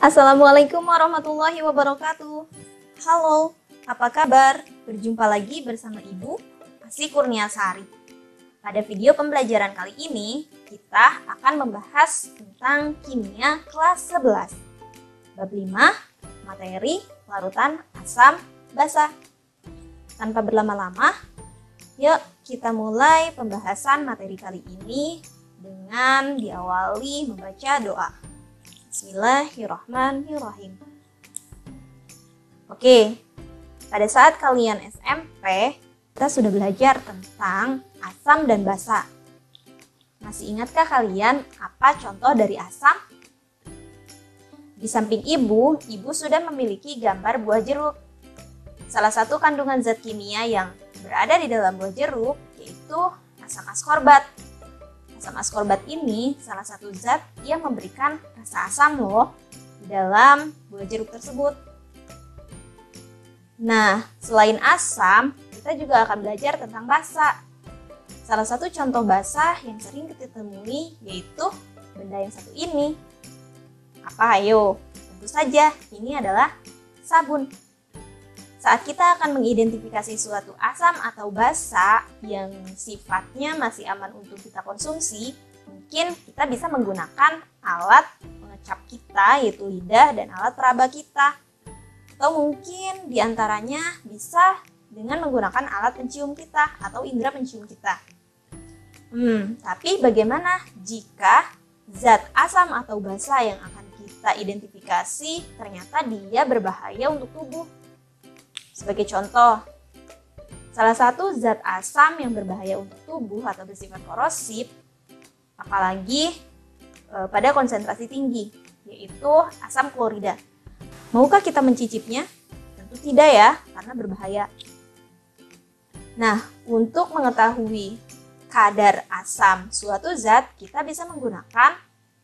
Assalamualaikum warahmatullahi wabarakatuh. Halo, apa kabar? Berjumpa lagi bersama Ibu Asih Kurniasari. Pada video pembelajaran kali ini, kita akan membahas tentang kimia kelas 11. Bab 5, materi larutan asam basa. Tanpa berlama-lama, yuk kita mulai pembahasan materi kali ini dengan diawali membaca doa. Bismillahirrahmanirrahim. Oke, pada saat kalian SMP, kita sudah belajar tentang asam dan basa. Masih ingatkah kalian apa contoh dari asam? Di samping ibu sudah memiliki gambar buah jeruk. Salah satu kandungan zat kimia yang berada di dalam buah jeruk yaitu asam askorbat. Asam askorbat ini salah satu zat yang memberikan rasa asam loh di dalam buah jeruk tersebut. Nah, selain asam, kita juga akan belajar tentang basa. Salah satu contoh basa yang sering kita temui yaitu benda yang satu ini. Apa ayo? Tentu saja, ini adalah sabun. Saat kita akan mengidentifikasi suatu asam atau basa yang sifatnya masih aman untuk kita konsumsi, mungkin kita bisa menggunakan alat pengecap kita yaitu lidah dan alat peraba kita. Atau mungkin diantaranya bisa dengan menggunakan alat pencium kita atau indera pencium kita. Tapi bagaimana jika zat asam atau basa yang akan kita identifikasi ternyata dia berbahaya untuk tubuh? Sebagai contoh, salah satu zat asam yang berbahaya untuk tubuh atau bersifat korosif, apalagi pada konsentrasi tinggi, yaitu asam klorida. Maukah kita mencicipnya? Tentu tidak ya, karena berbahaya. Nah, untuk mengetahui kadar asam suatu zat, kita bisa menggunakan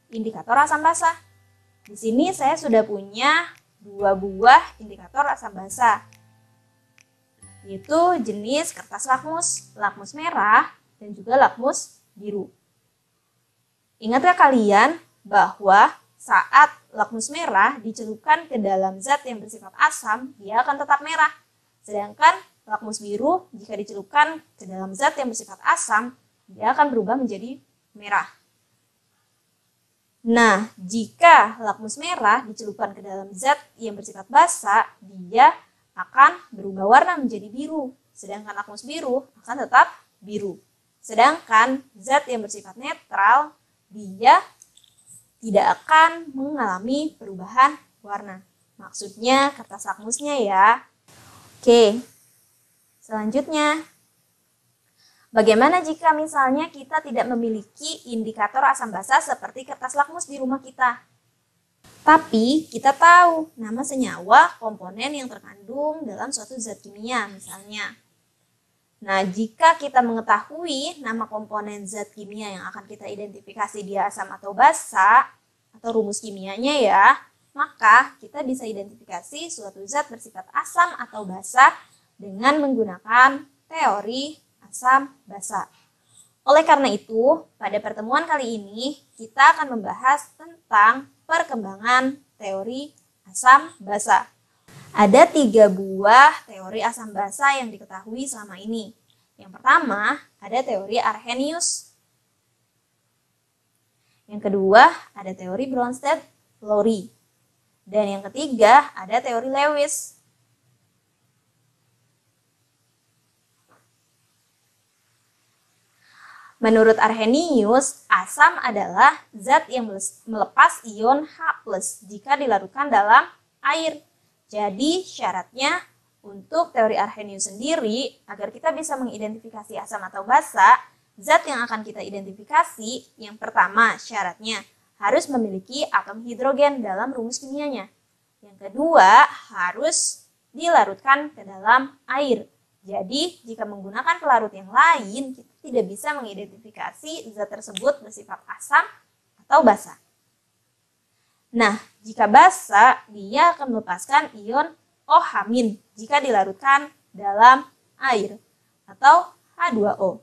indikator asam basa. Di sini saya sudah punya 2 buah indikator asam basa, yaitu jenis kertas lakmus merah dan juga lakmus biru. Ingatkah kalian bahwa saat lakmus merah dicelupkan ke dalam zat yang bersifat asam, dia akan tetap merah. Sedangkan lakmus biru jika dicelupkan ke dalam zat yang bersifat asam, dia akan berubah menjadi merah. Nah, jika lakmus merah dicelupkan ke dalam zat yang bersifat basa, dia akan berubah warna menjadi biru, sedangkan lakmus biru akan tetap biru. Sedangkan zat yang bersifat netral, dia tidak akan mengalami perubahan warna. Maksudnya kertas lakmusnya ya. Oke, selanjutnya, bagaimana jika misalnya kita tidak memiliki indikator asam basa seperti kertas lakmus di rumah kita? Tapi kita tahu nama senyawa komponen yang terkandung dalam suatu zat kimia misalnya. Nah, jika kita mengetahui nama komponen zat kimia yang akan kita identifikasi dia asam atau basa, atau rumus kimianya ya, maka kita bisa identifikasi suatu zat bersifat asam atau basa dengan menggunakan teori asam basa. Oleh karena itu, pada pertemuan kali ini kita akan membahas tentang perkembangan teori asam basa. Ada 3 buah teori asam basa yang diketahui selama ini. Yang pertama, ada teori Arrhenius. Yang kedua, ada teori Bronsted-Lowry. Dan yang ketiga, ada teori Lewis. Menurut Arrhenius, asam adalah zat yang melepas ion H+ jika dilarutkan dalam air. Jadi syaratnya untuk teori Arrhenius sendiri, agar kita bisa mengidentifikasi asam atau basa, zat yang akan kita identifikasi, yang pertama syaratnya harus memiliki atom hidrogen dalam rumus kimianya. Yang kedua, harus dilarutkan ke dalam air. Jadi, jika menggunakan pelarut yang lain, kita tidak bisa mengidentifikasi zat tersebut bersifat asam atau basa. Nah, jika basa, dia akan melepaskan ion OH- jika dilarutkan dalam air atau H2O.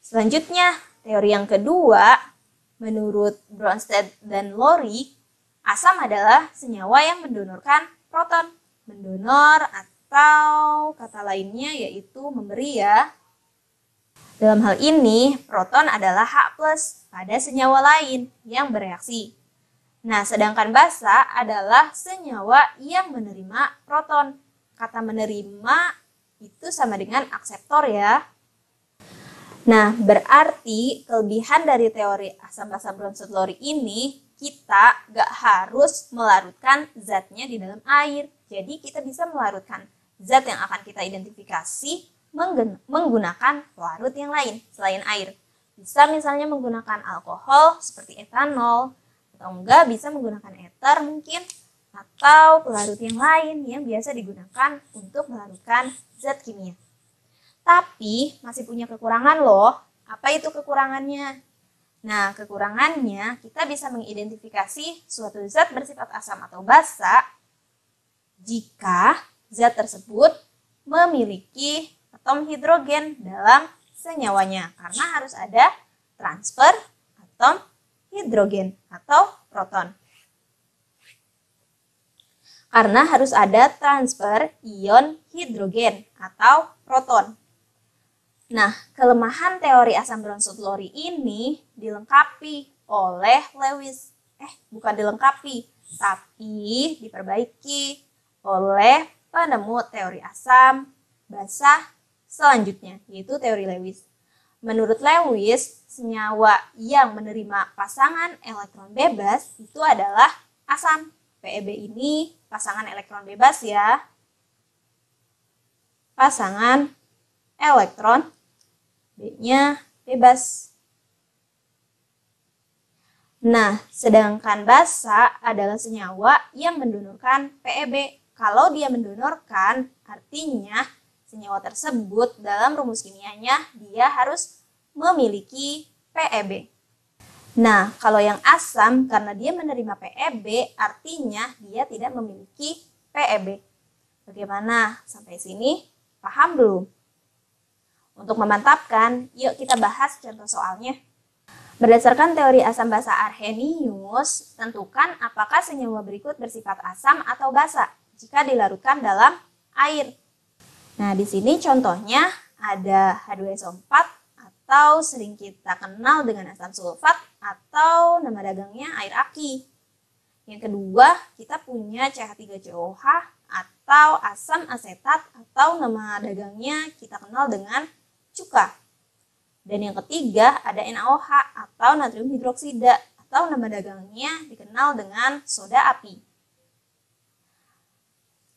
Selanjutnya, teori yang kedua Menurut Bronsted dan Lowry, asam adalah senyawa yang mendonorkan proton. Mendonor atau kata lainnya yaitu memberi ya. Dalam hal ini, proton adalah H+ pada senyawa lain yang bereaksi. Nah, sedangkan basa adalah senyawa yang menerima proton. Kata menerima itu sama dengan akseptor ya. Nah, berarti kelebihan dari teori asam basa Bronsted-Lowry ini, kita gak harus melarutkan zatnya di dalam air. Jadi kita bisa melarutkan zat yang akan kita identifikasi menggunakan pelarut yang lain selain air. Bisa misalnya menggunakan alkohol seperti etanol, atau enggak bisa menggunakan ether mungkin, atau pelarut yang lain yang biasa digunakan untuk melarutkan zat kimia. Tapi masih punya kekurangan loh. Apa itu kekurangannya? Nah, kekurangannya kita bisa mengidentifikasi suatu zat bersifat asam atau basa jika zat tersebut memiliki atom hidrogen dalam senyawanya. Karena harus ada transfer atom hidrogen atau proton. Karena harus ada transfer ion hidrogen atau proton. Nah, kelemahan teori asam Bronsted-Lowry ini dilengkapi oleh Lewis. Bukan dilengkapi, tapi diperbaiki oleh penemu teori asam basa selanjutnya, yaitu teori Lewis. Menurut Lewis, senyawa yang menerima pasangan elektron bebas itu adalah asam. PEB ini pasangan elektron bebas ya. Pasangan elektron B-nya bebas. Nah, sedangkan basa adalah senyawa yang mendonorkan PEB. Kalau dia mendonorkan, artinya senyawa tersebut dalam rumus kimianya dia harus memiliki PEB. Nah, kalau yang asam karena dia menerima PEB, artinya dia tidak memiliki PEB. Bagaimana? Sampai sini paham belum? Untuk memantapkan, yuk kita bahas contoh soalnya. Berdasarkan teori asam basa Arrhenius, tentukan apakah senyawa berikut bersifat asam atau basa jika dilarutkan dalam air. Nah, di sini contohnya ada H2SO4 atau sering kita kenal dengan asam sulfat atau nama dagangnya air aki. Yang kedua, kita punya CH3COH atau asam asetat atau nama dagangnya kita kenal dengan cuka. Dan yang ketiga ada NaOH atau natrium hidroksida atau nama dagangnya dikenal dengan soda api.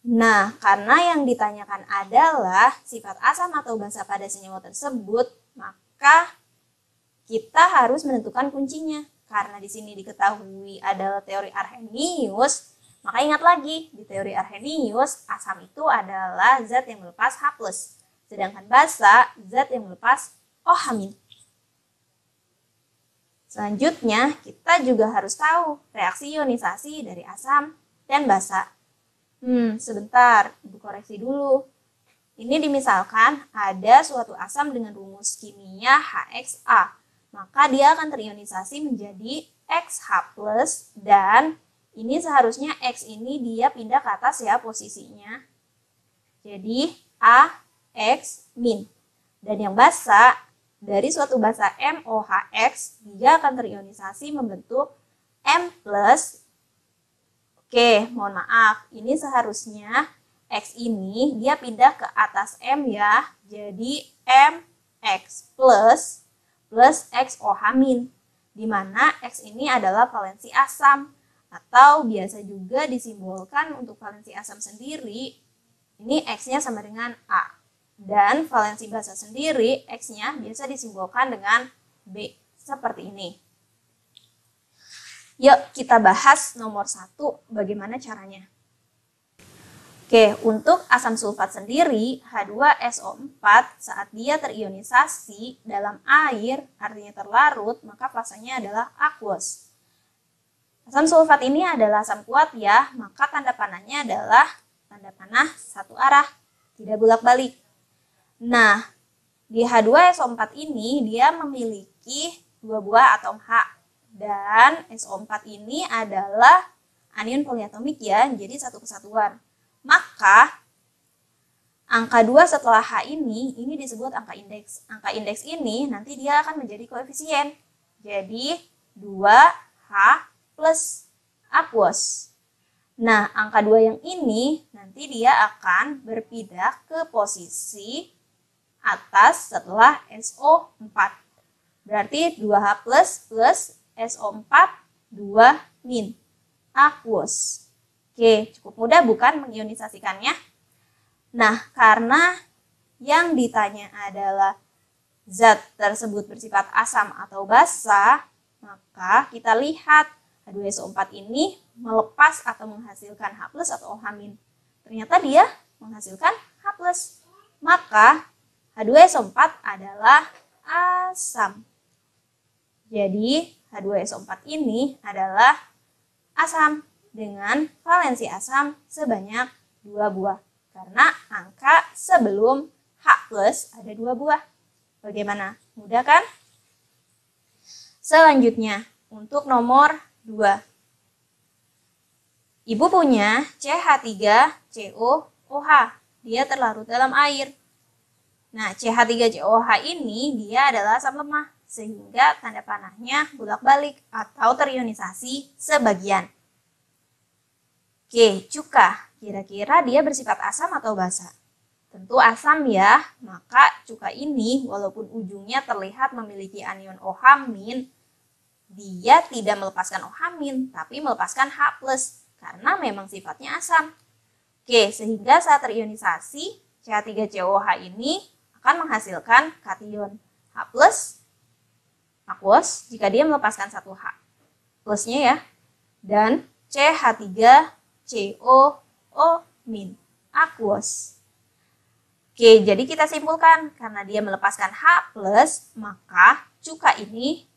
Nah, karena yang ditanyakan adalah sifat asam atau basa pada senyawa tersebut, maka kita harus menentukan kuncinya. Karena di sini diketahui adalah teori Arrhenius, maka ingat lagi di teori Arrhenius asam itu adalah zat yang melepas H+. Sedangkan basa zat yang melepas OH-. Selanjutnya, kita juga harus tahu reaksi ionisasi dari asam dan basa. Sebentar, Ibu koreksi dulu. Ini dimisalkan ada suatu asam dengan rumus kimia HXA. Maka dia akan terionisasi menjadi XH+, dan ini seharusnya X ini dia pindah ke atas ya posisinya. Jadi AX-. Dan yang basa, dari suatu basa MOHX, dia akan terionisasi membentuk M+. Oke, mohon maaf, ini seharusnya X ini dia pindah ke atas M ya, jadi MX plus XOH-, di mana X ini adalah valensi asam, atau biasa juga disimbolkan untuk valensi asam sendiri, ini X-nya sama dengan A. Dan valensi basa sendiri, X-nya biasa disimbolkan dengan B, seperti ini. Yuk kita bahas nomor 1, bagaimana caranya. Oke, untuk asam sulfat sendiri, H2SO4 saat dia terionisasi dalam air, artinya terlarut, maka fasanya adalah aqueous. Asam sulfat ini adalah asam kuat ya, maka tanda panahnya adalah tanda panah satu arah, tidak bolak-balik. Nah, di H2SO4 ini dia memiliki 2 buah atom H Dan SO4 ini adalah anion poliatomik ya, jadi satu kesatuan. Maka angka 2 setelah H ini disebut angka indeks. Angka indeks ini nanti dia akan menjadi koefisien. Jadi 2H plus aqueous. Nah, angka 2 yang ini nanti dia akan berpindah ke posisi atas setelah SO4. Berarti 2H plus SO4, 2 min. Aqueous. Oke, cukup mudah bukan mengionisasikannya? Nah, karena yang ditanya adalah zat tersebut bersifat asam atau basa, maka kita lihat H2SO4 ini melepas atau menghasilkan H+ atau OH-. Ternyata dia menghasilkan H+. Maka H2SO4 adalah asam. Jadi H2SO4 ini adalah asam dengan valensi asam sebanyak 2 buah. Karena angka sebelum H+ ada 2 buah. Bagaimana? Mudah kan? Selanjutnya, untuk nomor 2. Ibu punya CH3COOH. Dia terlarut dalam air. Nah, CH3COOH ini dia adalah asam lemah, sehingga tanda panahnya bolak-balik atau terionisasi sebagian. Oke, cuka. Kira-kira dia bersifat asam atau basa? Tentu asam ya, maka cuka ini walaupun ujungnya terlihat memiliki anion OH-, dia tidak melepaskan OH-, tapi melepaskan H+, karena memang sifatnya asam. Oke, sehingga saat terionisasi, CH3COOH ini akan menghasilkan kation H+, aqueous, jika dia melepaskan satu H plusnya ya, dan CH3COO-, aqueous. Oke, jadi kita simpulkan, karena dia melepaskan H+, maka cuka ini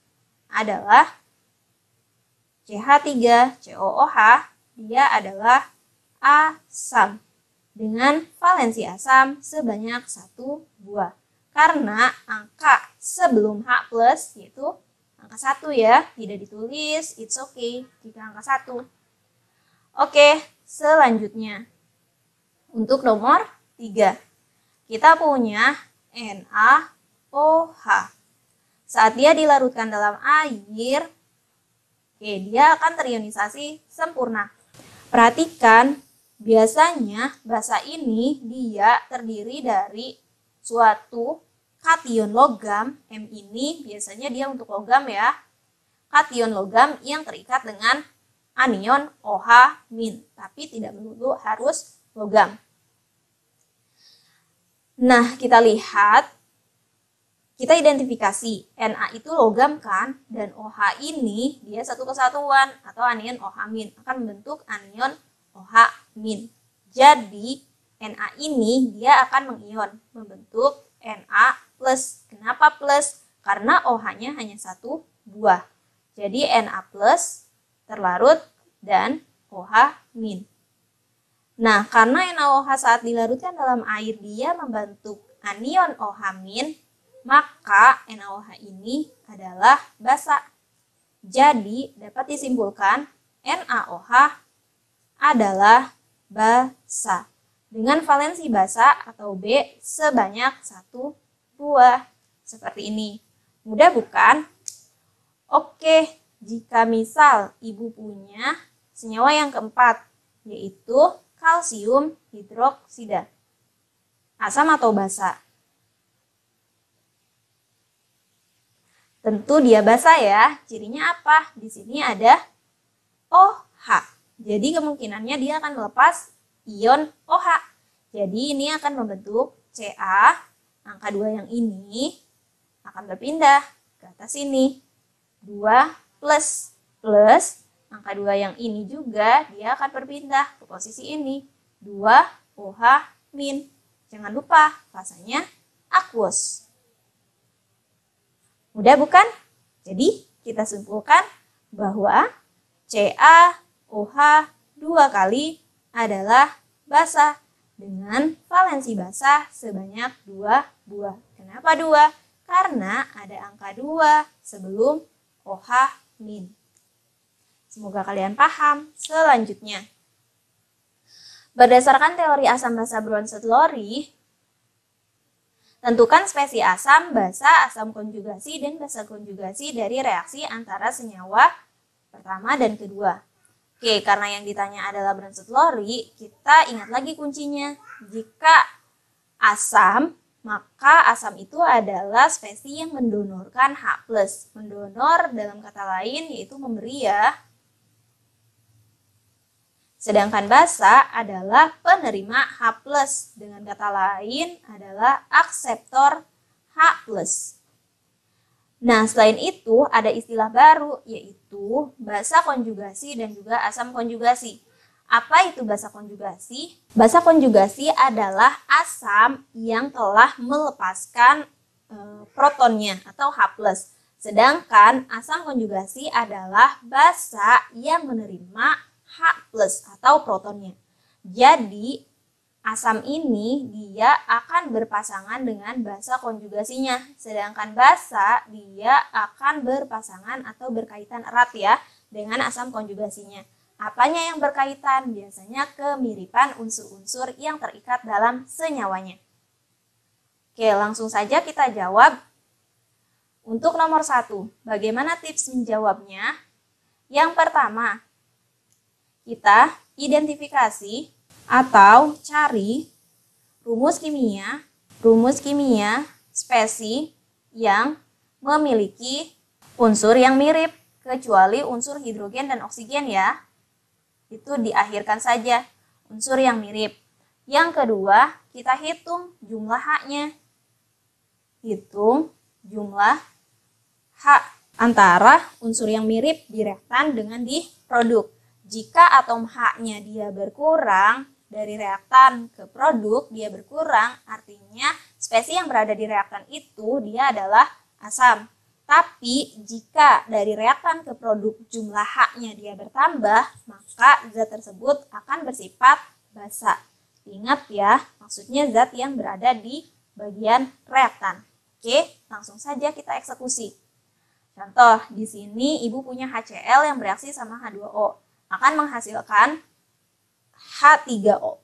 adalah CH3COOH, dia adalah asam dengan valensi asam sebanyak 1 buah. Karena angka sebelum H+, yaitu angka 1 ya, tidak ditulis, it's okay jika angka 1. Oke, selanjutnya untuk nomor 3. Kita punya NaOH. Saat dia dilarutkan dalam air, dia akan terionisasi sempurna. Perhatikan, biasanya basa ini dia terdiri dari suatu kation logam. M ini biasanya dia untuk logam ya. Kation logam yang terikat dengan anion OH-, tapi tidak melulu harus logam. Nah, kita lihat, kita identifikasi Na itu logam kan, dan OH ini dia satu kesatuan atau anion OH- akan membentuk anion OH-. Jadi Na ini dia akan mengion, membentuk Na+. Kenapa plus? Karena OH-nya hanya 1 buah. Jadi Na+ terlarut dan OH-. Nah, karena NaOH saat dilarutkan dalam air dia membentuk anion OH-, maka NaOH ini adalah basa. Jadi, dapat disimpulkan NaOH adalah basa dengan valensi basa atau B sebanyak 1 buah. Seperti ini. Mudah bukan? Oke, jika misal ibu punya senyawa yang keempat, yaitu kalsium hidroksida. Asam atau basa? Tentu dia basa ya. Cirinya apa? Di sini ada OH. Jadi kemungkinannya dia akan melepas ion OH. Jadi ini akan membentuk Ca. Angka 2 yang ini akan berpindah ke atas sini. 2 plus angka 2 yang ini juga dia akan berpindah ke posisi ini. 2 OH-. Jangan lupa fasanya aqueous. Mudah bukan? Jadi kita simpulkan bahwa CaOH 2 kali adalah basa dengan valensi basa sebanyak 2 buah. Kenapa 2? Karena ada angka 2 sebelum OH-. min. Semoga kalian paham. Selanjutnya, berdasarkan teori asam basa Bronsted-Lowry, tentukan spesi asam, basa, asam konjugasi, dan basa konjugasi dari reaksi antara senyawa pertama dan kedua. Oke, karena yang ditanya adalah Bronsted-Lowry, kita ingat lagi kuncinya. Jika asam, maka asam itu adalah spesi yang mendonorkan H+. Mendonor dalam kata lain yaitu memberi ya. Sedangkan basa adalah penerima H+, dengan kata lain adalah akseptor H+. Nah, selain itu ada istilah baru yaitu basa konjugasi dan juga asam konjugasi. Apa itu basa konjugasi? Basa konjugasi adalah asam yang telah melepaskan protonnya atau H+. Sedangkan asam konjugasi adalah basa yang menerima H+ atau protonnya. Jadi, asam ini dia akan berpasangan dengan basa konjugasinya. Sedangkan basa dia akan berpasangan atau berkaitan erat ya dengan asam konjugasinya. Apanya yang berkaitan? Biasanya kemiripan unsur-unsur yang terikat dalam senyawanya. Oke, langsung saja kita jawab. Untuk nomor 1, bagaimana tips menjawabnya? Yang pertama, kita identifikasi atau cari rumus kimia spesi yang memiliki unsur yang mirip, kecuali unsur hidrogen dan oksigen ya. Itu diakhirkan saja, unsur yang mirip. Yang kedua, kita hitung jumlah H-nya. Hitung jumlah H antara unsur yang mirip di reaktan dengan di produk. Jika atom H-nya dia berkurang dari reaktan ke produk, dia berkurang, artinya spesi yang berada di reaktan itu dia adalah asam. Tapi jika dari reaktan ke produk jumlah H-nya dia bertambah, maka zat tersebut akan bersifat basa. Ingat ya, maksudnya zat yang berada di bagian reaktan. Oke, langsung saja kita eksekusi. Contoh, di sini ibu punya HCl yang bereaksi sama H2O. Akan menghasilkan H3O+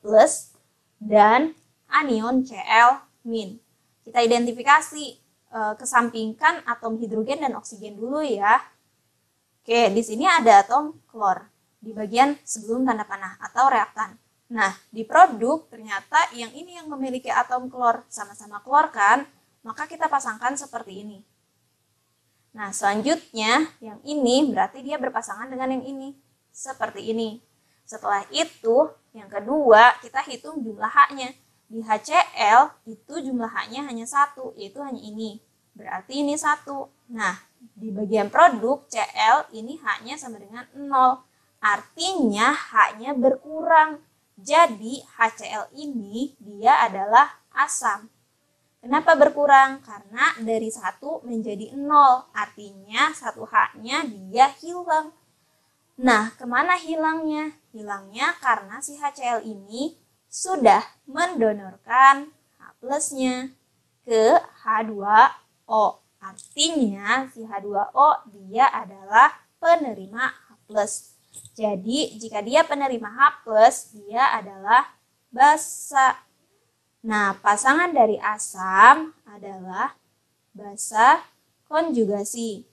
dan anion Cl-. Kita identifikasi, kesampingkan atom hidrogen dan oksigen dulu ya. Oke, di sini ada atom klor di bagian sebelum tanda panah atau reaktan. Nah, di produk ternyata yang ini yang memiliki atom klor, sama-sama klor kan, maka kita pasangkan seperti ini. Nah, selanjutnya yang ini berarti dia berpasangan dengan yang ini. Seperti ini. Setelah itu, yang kedua, kita hitung jumlah H-nya. Di HCl, itu jumlah H-nya hanya 1, yaitu hanya ini. Berarti ini 1. Nah, di bagian produk, Cl, ini H-nya sama dengan 0. Artinya, H-nya berkurang. Jadi, HCl ini, dia adalah asam. Kenapa berkurang? Karena dari 1 menjadi 0. Artinya, 1 H-nya dia hilang. Nah, kemana hilangnya? Hilangnya karena si HCl ini sudah mendonorkan H+-nya ke H2O. Artinya si H2O dia adalah penerima H+. Jadi, jika dia penerima H+, dia adalah basa. Nah, pasangan dari asam adalah basa konjugasi.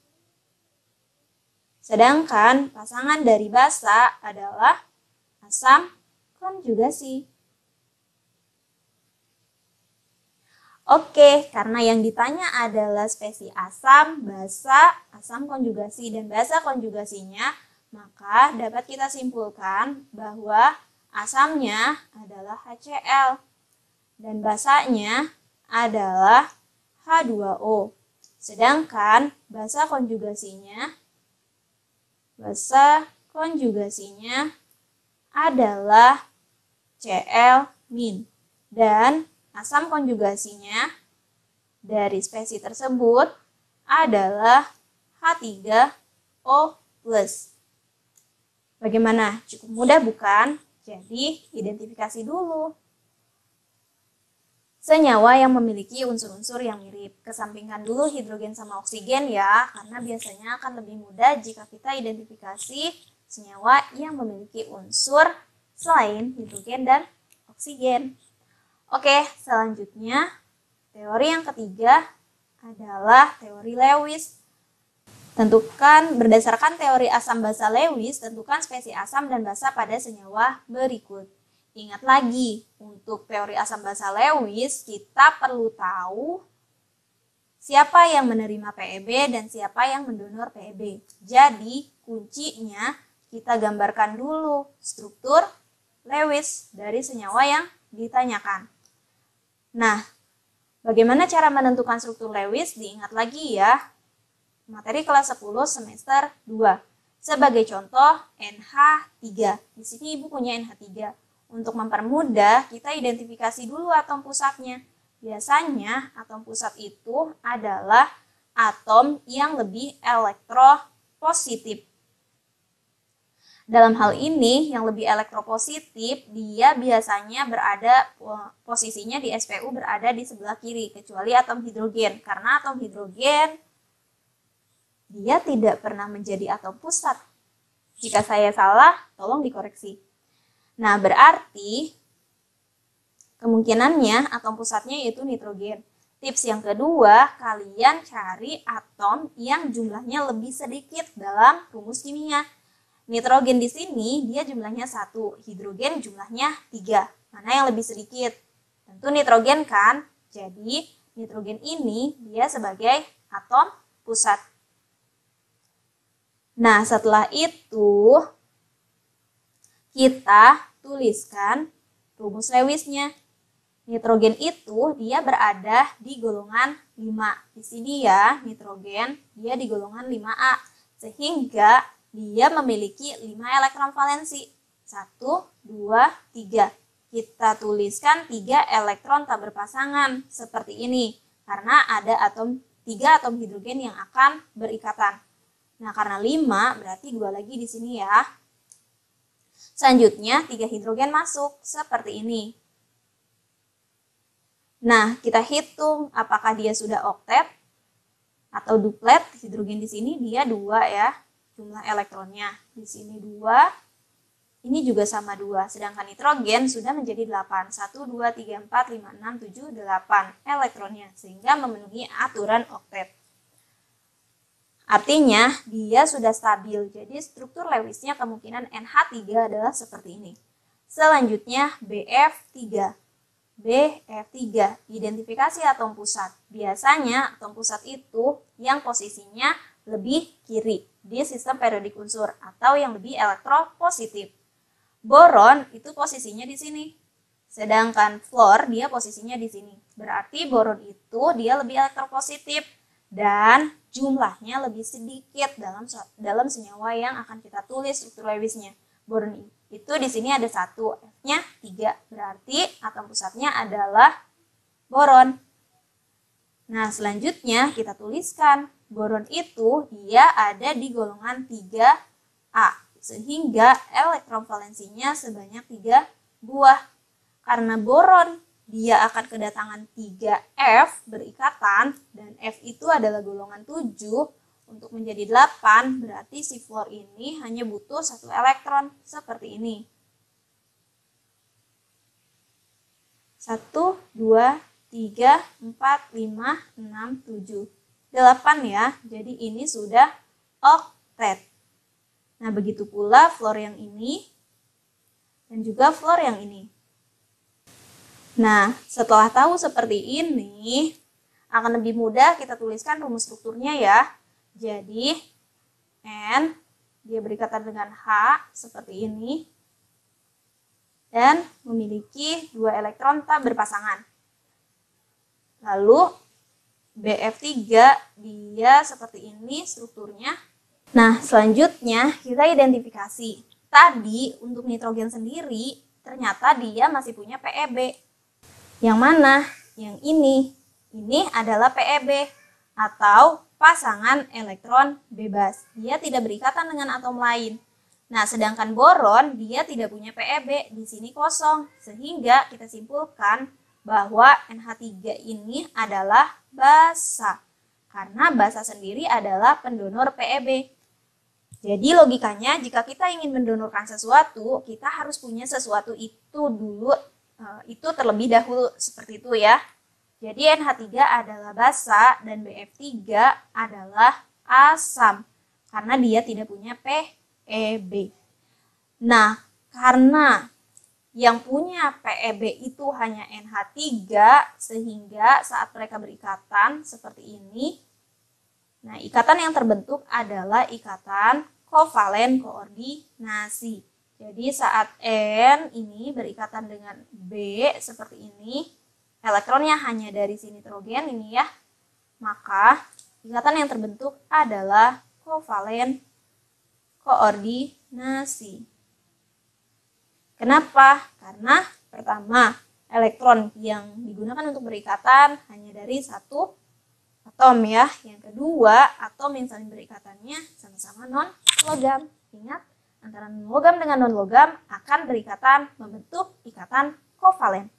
Sedangkan pasangan dari basa adalah asam konjugasi. Oke, karena yang ditanya adalah spesi asam, basa, asam konjugasi, dan basa konjugasinya, maka dapat kita simpulkan bahwa asamnya adalah HCl dan basanya adalah H2O. Sedangkan basa konjugasinya adalah Cl-. Dan asam konjugasinya dari spesi tersebut adalah H3O+. Bagaimana? Cukup mudah bukan? Jadi, identifikasi dulu. senyawa yang memiliki unsur-unsur yang mirip. Kesampingkan dulu hidrogen sama oksigen ya, karena biasanya akan lebih mudah jika kita identifikasi senyawa yang memiliki unsur selain hidrogen dan oksigen. Oke, selanjutnya teori yang ketiga adalah teori Lewis. Berdasarkan teori asam basa Lewis, tentukan spesies asam dan basa pada senyawa berikut. Ingat lagi, untuk teori asam basa Lewis, kita perlu tahu siapa yang menerima PEB dan siapa yang mendonor PEB. Jadi, kuncinya kita gambarkan dulu struktur Lewis dari senyawa yang ditanyakan. Nah, bagaimana cara menentukan struktur Lewis? Diingat lagi ya, materi kelas 10 semester 2. Sebagai contoh, NH3. Di sini Ibu punya NH3. Untuk mempermudah, kita identifikasi dulu atom pusatnya. Biasanya, atom pusat itu adalah atom yang lebih elektropositif. Dalam hal ini, yang lebih elektropositif, dia biasanya posisinya di SPU berada di sebelah kiri, kecuali atom hidrogen. Karena atom hidrogen dia tidak pernah menjadi atom pusat. Jika saya salah, tolong dikoreksi. Nah, berarti kemungkinannya atom pusatnya yaitu nitrogen. Tips yang kedua, kalian cari atom yang jumlahnya lebih sedikit dalam rumus kimia. Nitrogen di sini dia jumlahnya 1, hidrogen jumlahnya 3. Mana yang lebih sedikit? Tentu nitrogen kan? Jadi, nitrogen ini dia sebagai atom pusat. Nah, setelah itu kita tuliskan rumus Lewisnya. Nitrogen itu dia berada di golongan 5. Di sini ya, nitrogen dia di golongan 5A. Sehingga dia memiliki 5 elektron valensi. 1, 2, 3. Kita tuliskan 3 elektron tak berpasangan seperti ini. Karena ada 3 atom hidrogen yang akan berikatan. Nah, karena 5 berarti 2 lagi di sini ya. Selanjutnya 3 hidrogen masuk seperti ini. Nah, kita hitung apakah dia sudah oktet atau duplet. Hidrogen di sini dia 2 ya, jumlah elektronnya. Di sini 2, ini juga sama 2. Sedangkan nitrogen sudah menjadi 8. 1, 2, 3, 4, 5, 6, 7, 8 elektronnya. Sehingga memenuhi aturan oktet. Artinya, dia sudah stabil. Jadi, struktur Lewisnya kemungkinan NH3 adalah seperti ini. Selanjutnya, BF3. BF3, identifikasi atom pusat. Biasanya, atom pusat itu yang posisinya lebih kiri di sistem periodik unsur atau yang lebih elektropositif. Boron itu posisinya di sini. Sedangkan fluor dia posisinya di sini. Berarti boron itu dia lebih elektropositif dan jumlahnya lebih sedikit dalam senyawa yang akan kita tulis struktur Lewisnya. Boron itu di sini ada 1, F-nya 3. Berarti atom pusatnya adalah boron. Nah, selanjutnya kita tuliskan boron itu dia ada di golongan 3A. Sehingga elektron valensinya sebanyak 3 buah. Karena boron dia akan kedatangan 3F berikatan, dan F itu adalah golongan 7, untuk menjadi 8, berarti si fluor ini hanya butuh 1 elektron, seperti ini. 1, 2, 3, 4, 5, 6, 7. 8 ya, jadi ini sudah oktet. Nah, begitu pula fluor yang ini, dan juga fluor yang ini. Nah, setelah tahu seperti ini, akan lebih mudah kita tuliskan rumus strukturnya ya. Jadi, N, dia berikatan dengan H, seperti ini. Dan memiliki 2 elektron tak berpasangan. Lalu, BF3, dia seperti ini strukturnya. Nah, selanjutnya kita identifikasi. Tadi, untuk nitrogen sendiri, ternyata dia masih punya PEB. Yang mana? Yang ini. Ini adalah PEB atau pasangan elektron bebas. Dia tidak berikatan dengan atom lain. Nah, sedangkan boron dia tidak punya PEB, di sini kosong. Sehingga kita simpulkan bahwa NH3 ini adalah basa. Karena basa sendiri adalah pendonor PEB. Jadi logikanya jika kita ingin mendonorkan sesuatu, kita harus punya sesuatu itu dulu, itu terlebih dahulu, seperti itu ya. Jadi NH3 adalah basa dan BF3 adalah asam karena dia tidak punya PEB. Nah, karena yang punya PEB itu hanya NH3 sehingga saat mereka berikatan seperti ini, nah ikatan yang terbentuk adalah ikatan kovalen koordinasi. Jadi saat N ini berikatan dengan B seperti ini, elektronnya hanya dari si nitrogen ini ya, maka ikatan yang terbentuk adalah kovalen koordinasi. Kenapa? Karena pertama, elektron yang digunakan untuk berikatan hanya dari satu atom ya. Yang kedua, atom yang saling berikatannya sama-sama non-logam. Ingat, antara non-logam dengan non-logam akan berikatan membentuk ikatan kovalen.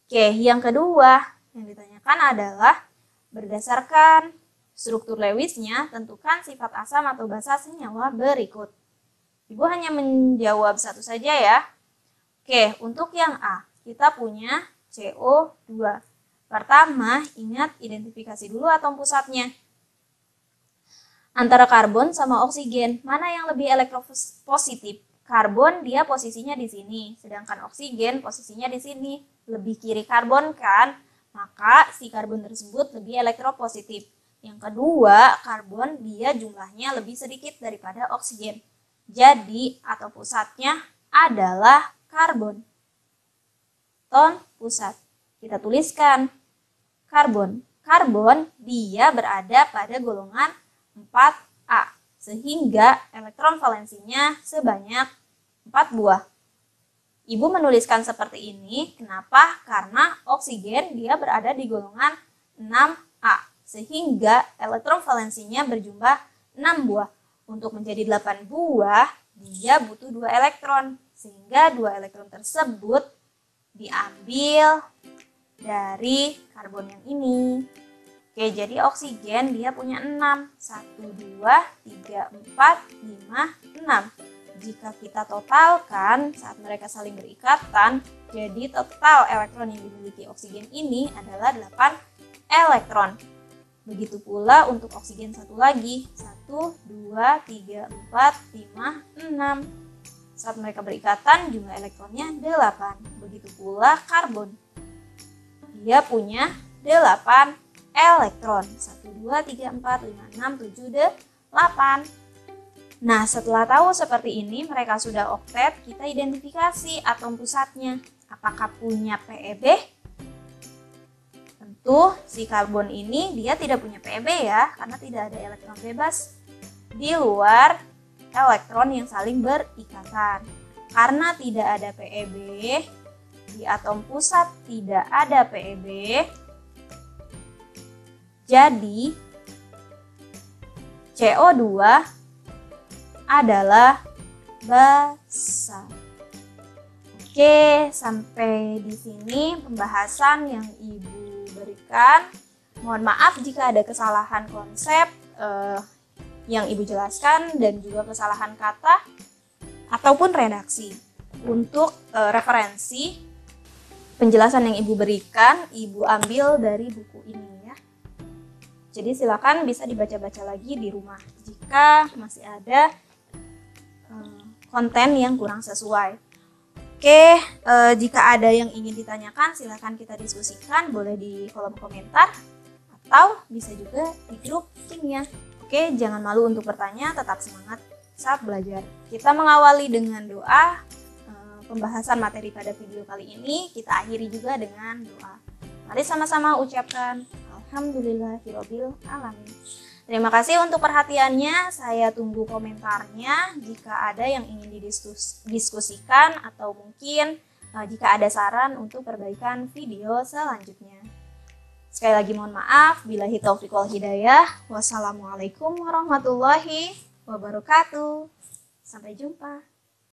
Oke, yang kedua yang ditanyakan adalah berdasarkan struktur Lewisnya, tentukan sifat asam atau basa senyawa berikut. Ibu hanya menjawab satu saja ya. Oke, untuk yang A, kita punya CO2. Pertama, ingat identifikasi dulu atom pusatnya. Antara karbon sama oksigen, mana yang lebih elektropositif? Karbon dia posisinya di sini, sedangkan oksigen posisinya di sini. Lebih kiri karbon kan? Maka si karbon tersebut lebih elektropositif. Yang kedua, karbon dia jumlahnya lebih sedikit daripada oksigen. Jadi, atom pusatnya adalah karbon. Atom pusat. Kita tuliskan karbon. Karbon dia berada pada golongan 4A. Sehingga elektron valensinya sebanyak 4 buah. Ibu menuliskan seperti ini. Kenapa? Karena oksigen dia berada di golongan 6A. Sehingga elektron valensinya berjumlah 6 buah. Untuk menjadi 8 buah, dia butuh 2 elektron. Sehingga 2 elektron tersebut diambil dari karbon yang ini. Oke, jadi oksigen dia punya 6. 1, 2, 3, 4, 5, 6. Jika kita totalkan saat mereka saling berikatan, jadi total elektron yang dimiliki oksigen ini adalah 8 elektron. Begitu pula untuk oksigen satu lagi, 1, 2, 3, 4, 5, 6. Saat mereka berikatan, jumlah elektronnya 8. Begitu pula karbon. Dia punya 8 elektron. 1, 2, 3, 4, 5, 6, 7, 8. Nah, setelah tahu seperti ini, mereka sudah oktet, kita identifikasi atom pusatnya. Apakah punya PEB? Tentu si karbon ini dia tidak punya PEB ya, karena tidak ada elektron bebas di luar elektron yang saling berikatan. Karena tidak ada PEB, di atom pusat tidak ada PEB, jadi CO2 adalah basa. Oke, sampai di sini pembahasan yang Ibu berikan. Mohon maaf jika ada kesalahan konsep yang Ibu jelaskan dan juga kesalahan kata ataupun redaksi. Untuk referensi penjelasan yang Ibu berikan, Ibu ambil dari buku ini ya. Jadi silakan bisa dibaca-baca lagi di rumah jika masih ada konten yang kurang sesuai. Oke, jika ada yang ingin ditanyakan silakan kita diskusikan, boleh di kolom komentar atau bisa juga di grup kimia. Oke, jangan malu untuk bertanya, tetap semangat saat belajar. Kita mengawali dengan doa. Pembahasan materi pada video kali ini kita akhiri juga dengan doa. Mari sama-sama ucapkan alhamdulillahirabbil alamin. Terima kasih untuk perhatiannya. Saya tunggu komentarnya jika ada yang ingin didiskusikan atau mungkin jika ada saran untuk perbaikan video selanjutnya. Sekali lagi mohon maaf. Billahi taufiq wal hidayah. Wassalamualaikum warahmatullahi wabarakatuh. Sampai jumpa.